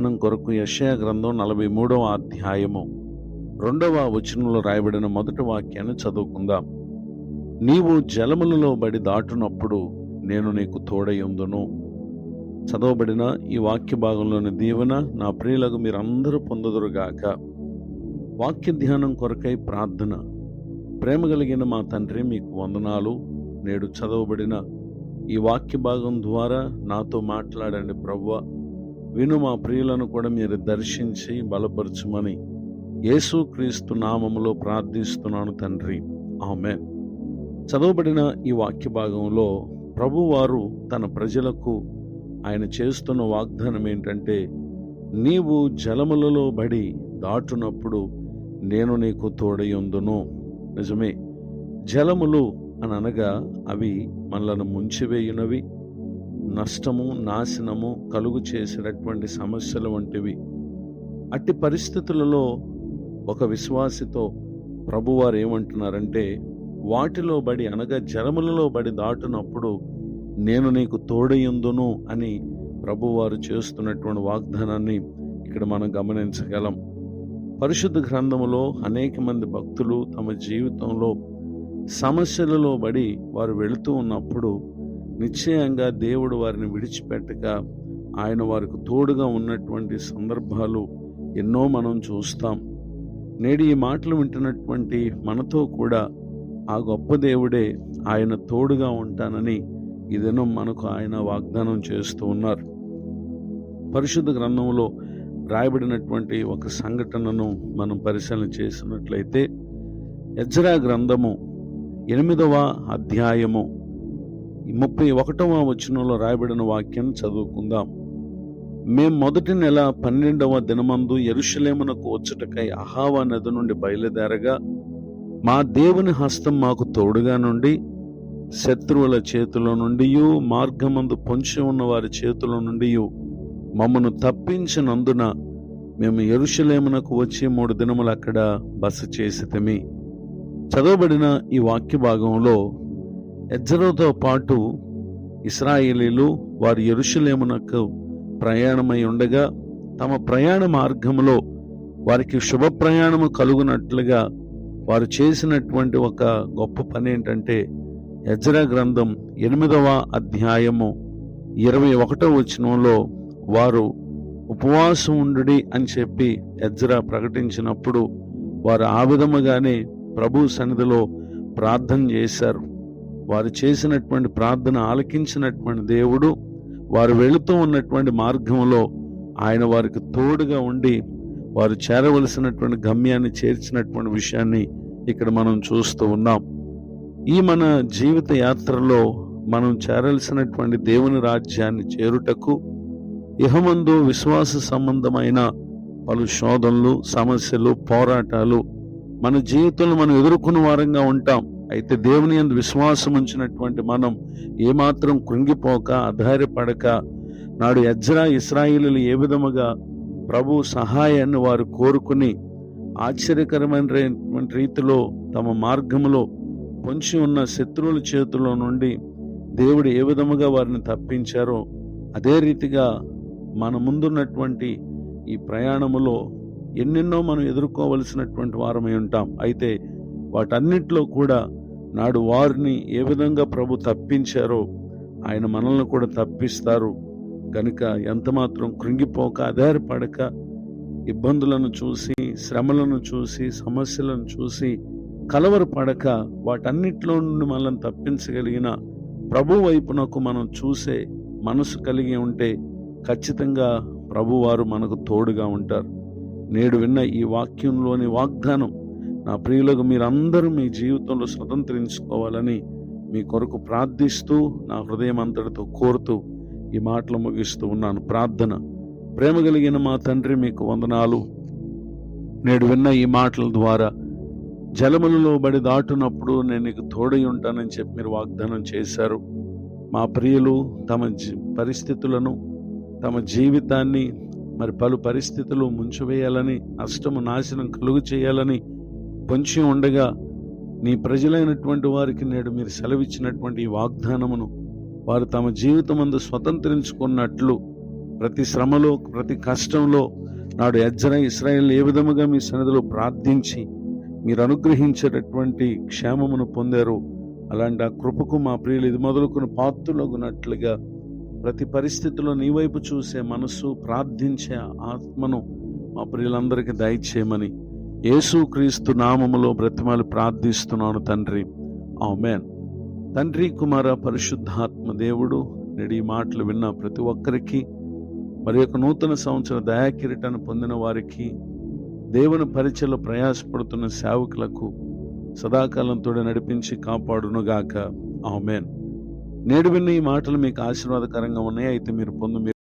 కొరకు యెషయా గ్రంథం 43వ అధ్యాయము 2వ వచనంలో రాయబడిన మొదటి వాక్యాన్ని చదువుకుందాం. నీవు జలములలో బడి దాటునప్పుడు నేను నీకు తోడయుందును. చదవబడిన ఈ వాక్య భాగంలోని దీవెన నా ప్రియులకు మీరందరూ పొందుదురుగాక. వాక్య ధ్యానం కొరకై ప్రార్థన. ప్రేమ కలిగిన మా తండ్రి, మీకు వందనాలు. నేడు చదవబడిన ఈ వాక్య భాగం ద్వారా నాతో మాట్లాడండి ప్రభువా. విను మా ప్రియులను కూడా మీరు దర్శించి బలపరచుమని యేసుక్రీస్తు నామములో ప్రార్థిస్తున్నాను తండ్రి, ఆమేన్. చదవబడిన ఈ వాక్య భాగంలో ప్రభువారు తన ప్రజలకు ఆయన చేస్తున్న వాగ్దానం ఏంటంటే, నీవు జలములలో బడి దాటునప్పుడు నేను నీకు తోడయుందును. నిజమే, జలములు అని అనగా అవి మనలను ముంచివేయునవి, నష్టము నాశనము కలుగు చేసేటటువంటి సమస్యలు వంటివి. అట్టి పరిస్థితులలో ఒక విశ్వాసితో ప్రభువారు ఏమంటున్నారంటే, వాటిలో బడి అనగా జలములలో బడి దాటునప్పుడు నేను నీకు తోడయుందును అని ప్రభువారు చేస్తున్నటువంటి వాగ్దానాన్ని ఇక్కడ మనం గమనించగలం. పరిశుద్ధ గ్రంథములో అనేక మంది భక్తులు తమ జీవితంలో సమస్యలలో బడి వారు వెళుతూ ఉన్నప్పుడు నిశ్చయంగా దేవుడు వారిని విడిచిపెట్టక ఆయన వారికి తోడుగా ఉన్నటువంటి సందర్భాలు ఎన్నో మనం చూస్తాం. నేడు ఈ మాటలు వింటున్నటువంటి మనతో కూడా ఆ గొప్ప దేవుడే ఆయన తోడుగా ఉంటానని ఈ దినం మనకు ఆయన వాగ్దానం చేస్తూ ఉన్నారు. పరిశుద్ధ గ్రంథంలో రాయబడినటువంటి ఒక సంఘటనను మనం పరిశీలన చేసినట్లయితే, ఎజ్రా గ్రంథము 8వ అధ్యాయము 31వ వచనంలో రాయబడిన వాక్యం చదువుకుందాం. మేం మొదటి నెల 12వ దినమందు యెరూషలేమునకు వచ్చుటకై అహావా నది నుండి బయలుదేరగా మా దేవుని హస్తం మాకు తోడుగా నుండి శత్రువుల చేతిలో నుండి మార్గమందు పొంచి ఉన్న వారి చేతిలో నుండి మమ్మను తప్పించినందున మేము యెరూషలేమునకు వచ్చి 3 దినములు అక్కడ బస చేసితిమి. చదవబడిన ఈ వాక్య భాగంలో ఎజ్రాతో పాటు ఇశ్రాయేలీలు వారు యెరూషలేమునకు ప్రయాణమై ఉండగా తమ ప్రయాణ మార్గంలో వారికి శుభ ప్రయాణము కలుగునట్లుగా వారు చేసినటువంటి ఒక గొప్ప పని ఏంటంటే, ఎజ్రా గ్రంథం 8వ అధ్యాయము 21వ వచనంలో వారు ఉపవాసం ఉండుడి అని చెప్పి ఎజ్రా ప్రకటించినప్పుడు వారు ఆ విధముగానే ప్రభు సన్నిధిలో ప్రార్థన చేశారు. వారు చేసినటువంటి ప్రార్థన ఆలకించినటువంటి దేవుడు వారు వెళుతూ ఉన్నటువంటి మార్గంలో ఆయన వారికి తోడుగా ఉండి వారు చేరవలసినటువంటి గమ్యాన్ని చేర్చినటువంటి విషయాన్ని ఇక్కడ మనం చూస్తూ ఉన్నాం. ఈ మన జీవిత యాత్రలో మనం చేరాల్సినటువంటి దేవుని రాజ్యాన్ని చేరుటకు ఇహమందు విశ్వాస సంబంధమైన పలు శోధనలు, సమస్యలు, పోరాటాలు మన జీవితంలో మనం ఎదుర్కొన్న వారంగా ఉంటాం. అయితే దేవుని యందు విశ్వాసం ఉంచినటువంటి మనం ఏమాత్రం కృంగిపోక ఆధారపడక, నాడు ఎజ్రా ఇశ్రాయేలీయులు ఏ విధముగా ప్రభు సహాయాన్ని వారు కోరుకుని ఆశ్చర్యకరమైన రీతిలో తమ మార్గములో పొంచి ఉన్న శత్రువుల చేతుల్లో నుండి దేవుడు ఏ విధముగా వారిని తప్పించారో, అదే రీతిగా మన ముందున్నటువంటి ఈ ప్రయాణములో ఎన్నెన్నో మనం ఎదుర్కోవలసినటువంటి వారమై ఉంటాం. అయితే వాటన్నిటిలో కూడా నాడు వారిని ఏ విధంగా ప్రభు తప్పించారో ఆయన మనల్ని కూడా తప్పిస్తారు. కనుక ఎంతమాత్రం కృంగిపోక ఆధారపడక, ఇబ్బందులను చూసి, శ్రమలను చూసి, సమస్యలను చూసి కలవరపడక, వాటన్నిటిలో నుండి మనల్ని తప్పించగలిగిన ప్రభు వైపునకు మనం చూసే మనసు కలిగి ఉంటే ఖచ్చితంగా ప్రభువారు మనకు తోడుగా ఉంటారు. నేడు విన్న ఈ వాక్యంలోని వాగ్దానం నా ప్రియులకు మీరందరూ మీ జీవితంలో స్వతంత్రించుకోవాలని మీ కొరకు ప్రార్థిస్తూ, నా హృదయం అంతటితో కోరుతూ ఈ మాటలు ముగిస్తూ ఉన్నాను. ప్రార్థన. ప్రేమ కలిగిన మా తండ్రి, మీకు వందనాలు. నేడు విన్న ఈ మాటల ద్వారా జలములలో బడి దాటునప్పుడు నేను నీకు తోడై ఉంటానని చెప్పి మీరు వాగ్దానం చేశారు. మా ప్రియులు తమ పరిస్థితులను, తమ జీవితాన్ని మరి పలు పరిస్థితులు ముంచివేయాలని, నష్టము నాశనం కలుగు చేయాలని పొంచి ఉండగా నీ ప్రజలైనటువంటి వారికి నేడు మీరు సెలవిచ్చినటువంటి ఈ వాగ్దానమును వారు తమ జీవితమందు స్వతంత్రించుకున్నట్లు ప్రతి శ్రమలో, ప్రతి కష్టంలో నాడు ఎజ్రా, ఇశ్రాయేలు ఏ విధముగా మీ సన్నిధిలో ప్రార్థించి మీరు అనుగ్రహించేటటువంటి క్షేమమును పొందారు, అలాంటి ఆ కృపకు మా ప్రియులు ఇది మొదలుకొని పాత్రులగునట్లుగా ప్రతి పరిస్థితిలో నీ వైపు చూసే మనసు, ప్రార్థించే ఆత్మను మా ప్రియులందరికీ దయచేయమని యేసుక్రీస్తు నామములో బ్రతిమాలి ప్రార్థిస్తున్నాను తండ్రి. ఆమేన్. తండ్రి, కుమార, పరిశుద్ధాత్మ దేవుడు నేడు ఈ మాటలు విన్న ప్రతి ఒక్కరికి, మరి యొక్క నూతన సంవత్సర దయాకిరీటాన్ని పొందిన వారికి, దేవుని పరిచయలో ప్రయాసపడుతున్న సేవకులకు సదాకాలంతో నడిపించి కాపాడునుగాక. ఆమేన్. నేడు విన్న ఈ మాటలు మీకు ఆశీర్వాదకరంగా ఉన్నాయి. అయితే మీరు